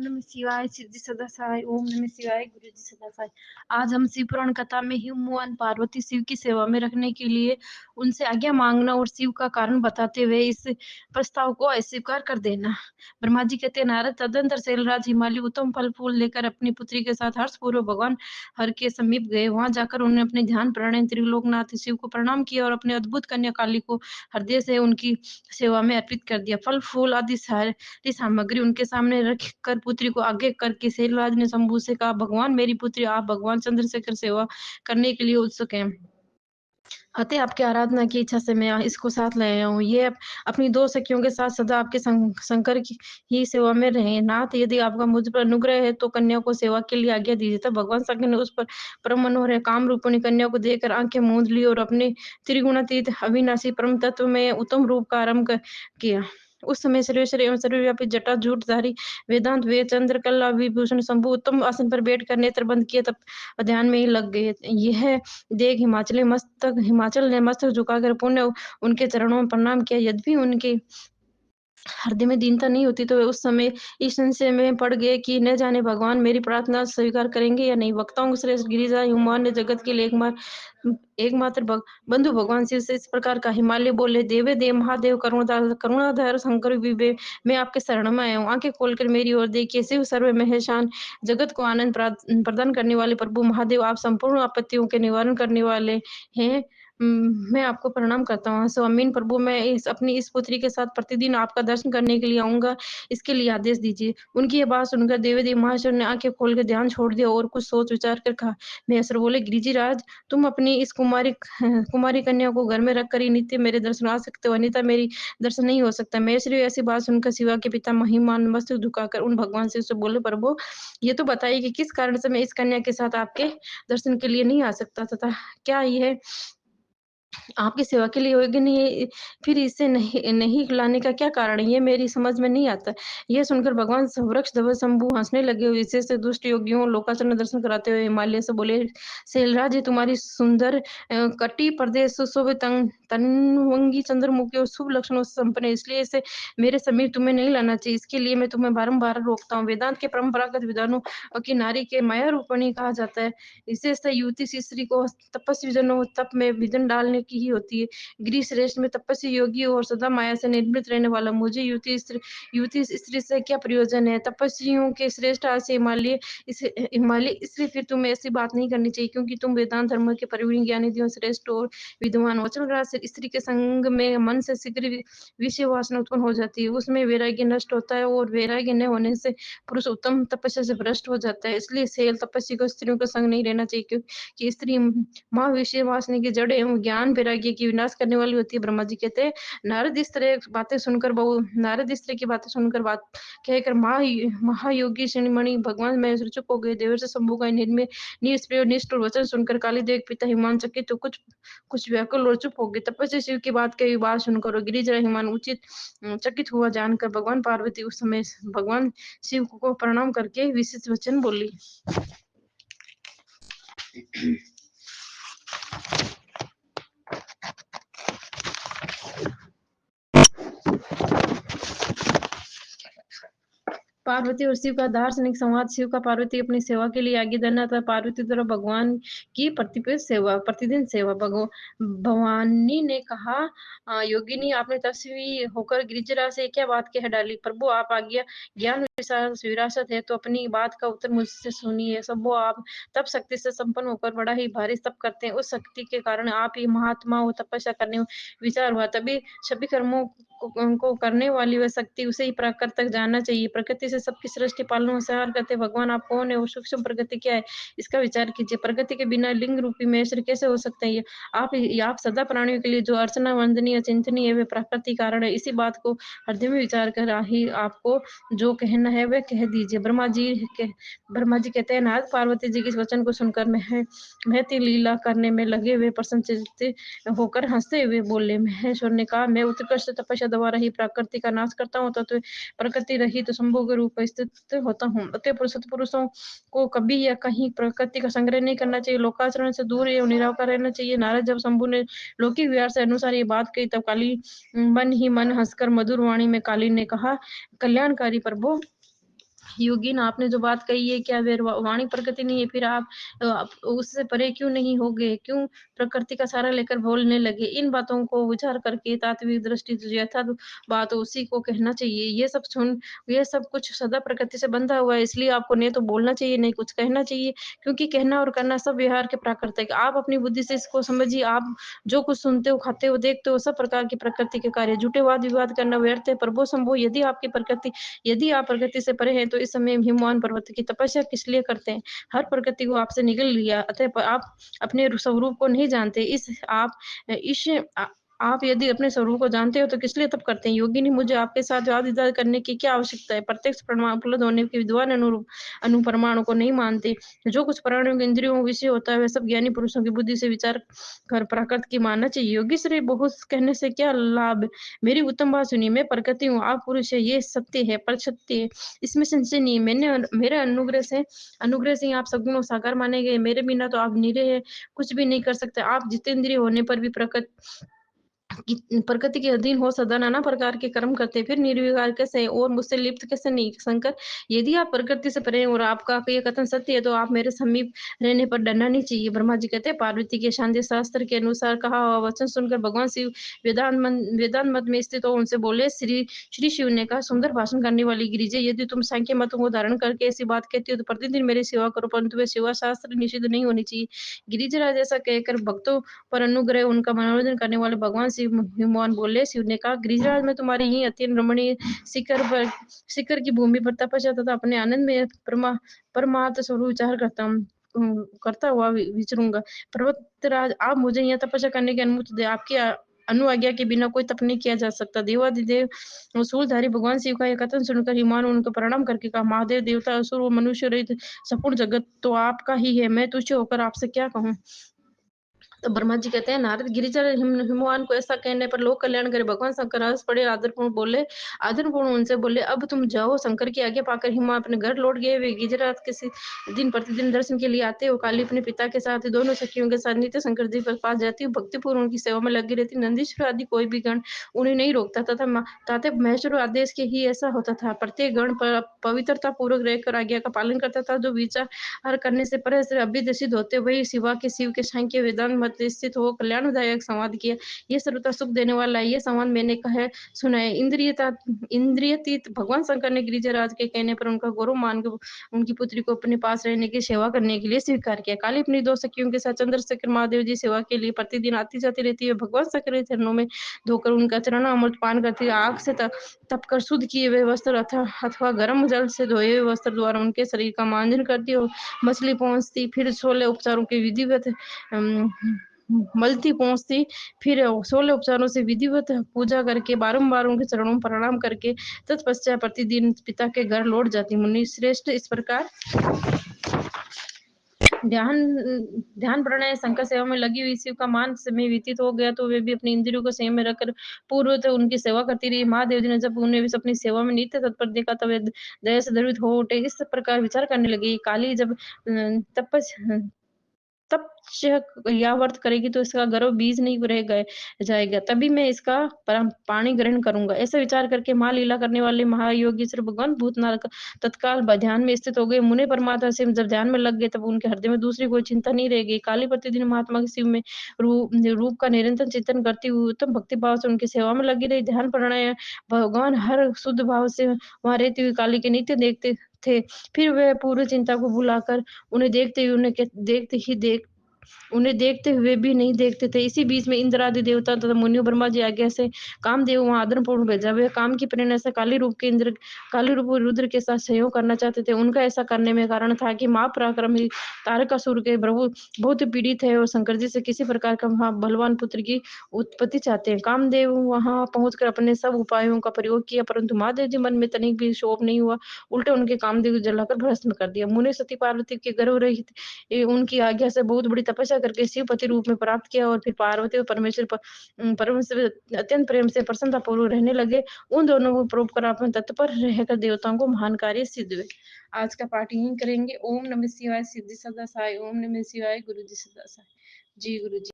नमः शिवाय, सिद्धि सदा सहाय। ओम नमः शिवाय, गुरु जी सदा सहाय। आज हम शिव पुराण कथा में हिमवान पार्वती शिव की सेवा में रखने के लिए उनसे आज्ञा मांगना और शिव का कारण बताते हुए इस प्रस्ताव को अस्वीकार कर देना। ब्रह्मा जी कहते, नारद तदंतर शैलराज हिमालय उत्तम फल फूल लेकर अपनी पुत्री के साथ हर्षपूर्वक भगवान हर के समीप गए। वहां जाकर उन्होंने अपने ध्यान प्राणायाम त्रिलोकनाथ शिव को प्रणाम किया और अपने अद्भुत कन्या काली को हृदय से उनकी सेवा में अर्पित कर दिया। फल फूल आदि सारी सामग्री उनके सामने रख कर पुत्री को आगे करके शैलराज ने शंभू से कहा, भगवान मेरी पुत्री आप भगवान चंद्रशेखर सेवा करने के लिए उत्सुक हैं, अतः आपकी आराधना की इच्छा से मैं इसको साथ ले आया हूँ। ये अपनी दो सखियों के साथ सदा आपके शंकर की ही सेवा में रहे। नाथ, यदि आपका मुझ पर अनुग्रह है तो कन्या को सेवा के लिए आज्ञा दीजिए। तब भगवान शंकर ने उस पर परम मनोहर काम रूपिणी कन्या को देखकर आंखें मूंद ली और अपने त्रिगुणातीत अविनाशी परम तत्व में उत्तम रूप का आरंभ किया। उस समय सर्वेश्वर एवं सर्वव्यापी जटाजूटधारी वेदांत वेद चंद्रकला विभूषण शंभु उत्तम आसन पर बैठकर नेत्र बंद किए तब ध्यान में ही लग गए। यह देख हिमाचल ने मस्तक झुकाकर पुण्य उनके चरणों में प्रणाम किया। यद्यपि उनके हृदय में दीनता नहीं होती तो वे उस समय इस संशय में पड़ गए कि न जाने भगवान मेरी प्रार्थना स्वीकार करेंगे या नहीं। वक्ताओं श्रेष्ठ गिरिजा हुमान ने जगत के लिए एकमात्र बंधु भगवान शिव से इस प्रकार का हिमालय बोले, देवे देव महादेव करुणाधार शंकर विवे, मैं आपके शरण में आया हूँ। आंखें खोलकर मेरी ओर देखिए। शिव सर्व महेशान जगत को आनंद प्रदान करने वाले प्रभु महादेव, आप संपूर्ण आपत्तियों के निवारण करने वाले हैं। मैं आपको प्रणाम करता हूँ। स्वामीन प्रभु, मैं अपनी इस पुत्री के साथ प्रतिदिन आपका दर्शन करने के लिए आऊंगा, इसके लिए आदेश दीजिए। उनकी ये बात सुनकर देवी महाशय ने आंखें खोलकर ध्यान छोड़ दिया और कुछ सोच विचार कर कहा। महेश्वर बोले, गिरिजीराज, तुम अपनी इस कुमारी कन्या को घर में रखकर ही नित्य मेरे दर्शन आ सकते हो, अन्यथा मेरी दर्शन नहीं हो सकता। महेश्वरी ऐसी बात सुनकर शिवा के पिता महिमान मस्तक झुकाकर उन भगवान शिव से बोले, प्रभु ये तो बताइए कि किस कारण से मैं इस कन्या के साथ आपके दर्शन के लिए नहीं आ सकता तथा क्या यह आपकी सेवा के लिए योग्य नहीं है, फिर इसे नहीं लाने का क्या कारण है, ये मेरी समझ में नहीं आता। यह सुनकर भगवान वृक्ष ध्वज शंभु हंसने लगे। विशेष से दुष्ट योगियों लोकाचरण दर्शन कराते हुए हिमालय से बोले, शैलराज, तुम्हारी सुंदर कटी प्रदेश सुशोभित तनवंगी चंद्रमुखी और शुभ लक्षणों से संपन्न है, इसलिए इसे मेरे समीप तुम्हें नहीं लाना चाहिए। इसके लिए मैं तुम्हें बारंबार रोकता हूँ। वेदांत के परंपरागत विधानों की नारी के माया रूपणी कहा जाता है। विशेषतः युवती स्त्री को तपस्वी जनों तप में विघ्न डालने की ही होती है। गिरि श्रेष्ठ में तपस्वी योगी और सदा माया से निर्मित रहने वाला मुझे युवती स्त्री से क्या प्रयोजन है। तपस्वियों के श्रेष्ठ से हिमालय इसलिए फिर तुम्हें ऐसी बात नहीं करनी चाहिए, क्योंकि तुम वेदांत धर्म के प्रवीण ज्ञानी श्रेष्ठ और विद्वान। वचनराज स्त्री के संग में मन से शीघ्र विषय वासना उत्पन्न हो जाती है, उसमें वैराग्य नष्ट होता है और वैराग्य न होने से पुरुष उत्तम तपस्या से भ्रष्ट हो जाता है। इसलिए शैल तपस्वी को स्त्रियों का संग नहीं रहना चाहिए, क्योंकि स्त्री माँ विषय वासना की जड़ एवं ज्ञान वैराग्य की विनाश करने वाली होती है। ब्रह्मा जी कहते हैं, नारद इस तरह की बात कहकर महायोगी श्रीमणि भगवान महेश्वर चुप हो गए। देवर से शंभु का निर्मय निष्प्रिय और निष्ठुर वचन सुनकर कालीदेव के पिता हिमान चकित तो कुछ व्याकुल और चुप हो गए। तपस्या शिव की बात कही बात सुनकर और गिरिजरा हिमान उचित चकित हुआ जानकर भगवान पार्वती उस समय भगवान शिव को प्रणाम करके विशेष वचन बोली। पार्वती और शिव का दार्शनिक संवाद। शिव का पार्वती अपनी सेवा के लिए आगे देना था। पार्वती द्वारा भगवान की प्रतिदिन सेवा। भवानी ने कहा, योगिनी, आपने तपस्वी होकर गिरिजरा से क्या बात कह डाली। प्रभु, आप आज्ञा ज्ञान विरासत है तो अपनी बात का उत्तर मुझसे सुनिए। सब आप तप शक्ति से संपन्न होकर बड़ा ही भारी तप करते हैं। उस शक्ति के कारण आप ही महात्मा हो तपस्या करने विचार हुआ, तभी सभी कर्मों को करने वाली वह शक्ति, उसे ही प्रकृति तक जानना चाहिए। प्रकृति से सबकी सृष्टि पालन संहार करते भगवान आप कौन है और सूक्ष्म प्रकृति क्या है, इसका विचार कीजिए। प्रकृति के बिना लिंग रूपी महेश्वर कैसे हो सकते हैं। आप सदा प्राणियों के लिए जो अर्चना वंदनीय चिंतनीय है वे प्रकृति कारण है। इसी बात को हृदय में विचार कर ही आपको जो कहना है वह कह दीजिए। ब्रह्मा जी कहते हैं, नारद पार्वती जी के इस वचन को सुनकर महती लीला करने में लगे हुए प्रसन्नचित्त होकर हंसते हुए बोले। महेश्वर ने कहा, मैं उत्कृष्ट तपस्या द्वारा ही प्रकृति का नाश करता हूँ, तो प्रकृति रहित शंभु के रूप में स्थित होता हूँ। अतः सत्पुरुषों को कभी या कहीं प्रकृति का संग्रह नहीं करना चाहिए, लोकाचरण से दूर एवं निराकार रहना चाहिए। नारद, जब शंभु ने लौकिक व्यवहार से अनुसार ये बात कही तब काली मन ही मन हंसकर मधुर वाणी में काली ने कहा, कल्याणकारी प्रभु, योगिन आपने जो बात कही है, क्या वे वाणी प्रकृति नहीं है? फिर आप उससे परे क्यों नहीं हो गए? क्यों प्रकृति का सहारा लेकर बोलने लगे? इन बातों को विचार करके तात्विक दृष्टि से यथार्थ बात उसी को कहना चाहिए। ये सब कुछ सदा प्रकृति से बंधा हुआ है, इसलिए आपको नहीं तो बोलना चाहिए, नहीं कुछ कहना चाहिए, क्योंकि कहना और करना सब व्यवहार के प्राकृतिक। आप अपनी बुद्धि से इसको समझिए, आप जो कुछ सुनते हो, खाते हो, देखते हो, सब प्रकार की प्रकृति के कार्य। झूठे वाद-विवाद करना व्यर्थ है। प्रभो शंभो, यदि आप प्रकृति से परे हैं, तो इस समय हिमवान पर्वत की तपस्या किस लिए करते हैं? हर प्रकृति को आपसे निगल लिया, अतः आप अपने स्वरूप को नहीं जानते। इस आप यदि अपने स्वरूप को जानते हो, तो किस लिए तप करते हैं? योगिनी, मुझे आपके साथ वाद-विवाद करने की क्या आवश्यकता है? प्रत्यक्ष प्रमाण उपलब्ध होने के विद्वान अनुप्रमाणों को नहीं मानते। जो कुछ प्राणियों के इंद्रियों विषय होता है, वह सब ज्ञानी पुरुषों की बुद्धि से विचार कर प्राकृत की मानना चाहिए। योगीश्वरी, बहुत कहने से क्या लाभ? मेरी उत्तम बात सुनिए, मैं प्रकृति हूँ, आप पुरुष है, ये सत्य है, पर सत्य है, इसमें संशय नहीं है। मेरे अनुग्रह से ही आप सगुण और साकार माने गए। मेरे बिना तो आप निरे हैं, कुछ भी नहीं कर सकते। आप जितेंद्रिय होने पर भी प्रकृति के अधीन हो, सदा नाना प्रकार के कर्म करते, फिर निर्विकार कैसे हैं और मुझसे लिप्त कैसे नहीं? शंकर, यदि आप प्रकृति से परे हैं और आपका ये कथन सत्य है, तो आप मेरे समीप रहने पर डरना नहीं चाहिए। ब्रह्मा जी कहते हैं, पार्वती के शांति शास्त्र के अनुसार कहा हुआ वचन सुनकर भगवान शिव वेदांत मत में स्थित हो उनसे बोले। श्री शिव ने कहा, सुंदर भाषण करने वाली गिरिजे, यदि तुम सांख्य मतों को धारण करके ऐसी बात कहती हो, तो प्रतिदिन मेरी सेवा करो, परंतु वे सेवा शास्त्र निषिद्ध नहीं होनी चाहिए। गिरिजराज ऐसा कहकर भक्तों पर अनुग्रह उनका मनोरंजन करने वाले भगवान शिव हिमवान बोले। शिव ने कहा, गिरिजराज, मैं तुम्हारी ही अत्यंत रमणीय शिखर की भूमि पर तपस्या तथा अपने आनंद में परमार्थ स्वरूप विचार करता हुआ विचरूंगा। पर्वतराज, आप मुझे यहाँ तपस्या करने की अनुमति दे। आपकी अनुआज्ञा के बिना कोई तप नहीं किया जा सकता। देवादिदेव शूलधारी भगवान शिव का यह कथन सुनकर हिमान उनको प्रणाम करके कहा, महादेव, देवता, असुर और मनुष्य रहित संपूर्ण जगत तो आपका ही है, मैं तुच्छ होकर आपसे क्या कहूँ? तो ब्रह्मा जी कहते हैं, नारद गिरिजा हिमवान को ऐसा कहने पर लोक कल्याण करे भगवान शंकर हंस पड़े, आदरपूर्ण उनसे बोले, अब तुम जाओ। शंकर की आज्ञा पाकर हिमवान अपने घर लौट गए। वे गिरिराज किसी दिन प्रतिदिन दर्शन के लिए आते हो। काली अपने पिता के साथ दोनों सखियों के साथ नित्य शंकर जी पर पास जाती, भक्तिपूर्व उनकी सेवा में लगी रहती। नंदीश्वर आदि कोई भी गण उन्हें नहीं रोकता तथा ताते महेश्वर आदेश के ही ऐसा होता था। प्रत्येक गण पर पवित्रता पूर्वक रहकर आज्ञा का पालन करता था। जो विचार करने से परे से अभ्युदय सिद्ध होते, वही शिव के सांख्य वेदांत मत स्थित हो कल्याणदायक संवाद किया। ये सर्वथा सुख देने वाला है। ये संवाद मैंने कहा सुना है। इंद्रियतीत भगवान शंकर ने गिरिजाराज के कहने पर उनका गौरव मानकर उनकी पुत्री को अपने पास रहने की सेवा करने के लिए स्वीकार किया। काली अपनी दो सखियों के साथ चंद्रशेखर महादेव जी सेवा के लिए प्रतिदिन आती जाती रहती है। भगवान शंकर के चरणों में धोकर उनका चरण अमृत पान करती है। आग से तप कर शुद्ध किए हुए वस्त्र अथवा गर्म जल से धोए हुए वस्त्र द्वारा उनके शरीर का मांजन करती है। मछली पहुंचती, फिर 16 उपचारों के विधिवत मलती पहुंचती, फिर 16 उपचारों से विधिवत पूजा करके बारंबार उनके चरणों में प्रणाम करके तत्पश्चात प्रतिदिन पिता के घर लौट जाती। मुनि श्रेष्ठ, इस प्रकार ध्यान ध्यान प्राणायाम शंकर सेवा में लगी हुई शिव का मान समय व्यतीत हो गया, तो वे भी अपने इंद्रियों को संयम में रखकर पूर्व उनकी सेवा करती रही। महादेव जी ने जब उन्हें भी अपनी सेवा में नित्य तत्पर देखा, तब वे दया से द्रवित हो उठे। इस प्रकार विचार करने लगे, काली जब तपस तब या व्रत करेगी, तो इसका गर्भ बीज नहीं रह गए जाएगा, तभी मैं इसका पानी ग्रहण करूंगा। ऐसा विचार करके महालीला करने वाले महायोगीश्वर भगवान भूतनाथ तत्काल ध्यान में स्थित हो गए। मुनि परमात्मा से जब ध्यान में लग गए, तब उनके हृदय में दूसरी कोई चिंता नहीं रह गई। काली प्रतिदिन महात्मा के शिव में रूप का निरंतर चिंतन करती हुई उत्तम भक्ति भाव से उनकी सेवा में लगी रही। ध्यान प्राणायाम भगवान हर शुद्ध भाव से वहां रहती हुई काली के नित्य देखते थे। फिर वह पूर्व चिंता को भुलाकर उन्हें देखते हुए भी नहीं देखते थे। इसी बीच में इंद्र आदि देवता तथा मुनियों ब्रह्मा जी आज्ञा से कामदेव वहां आदरपूर्वक भेजा। वे काम की प्रेरणा से काली रूप रुद्र के साथ सहयोग करना चाहते थे। उनका ऐसा करने में कारण था कि महापराक्रमी तारकासुर के प्रभु बहुत पीड़ित है और शंकर जी से किसी प्रकार का बलवान पुत्र की उत्पत्ति चाहते हैं। कामदेव वहां पहुंचकर अपने सब उपायों का प्रयोग किया, परंतु महादेव जी मन में तनिक भी शोभ नहीं हुआ, उल्टे उनके कामदेव जलाकर भस्म कर दिया। मुनि सती पार्वती के गर्भ रहित उनकी आज्ञा से बहुत बड़ी तपस्या करके शिवपति रूप में प्राप्त किया और फिर पार्वती और परमेश्वर अत्यंत प्रेम से प्रसन्नता पूर्वक रहने लगे। उन दोनों को परोपकार अपने तत्पर रहकर देवताओं को महान कार्य सिद्ध हुए। आज का पाठ यहीं करेंगे। ओम नमः शिवाय, सिद्धि सदा साई। ओम नमः शिवाय, गुरु जी सदा साई। जी गुरु जी।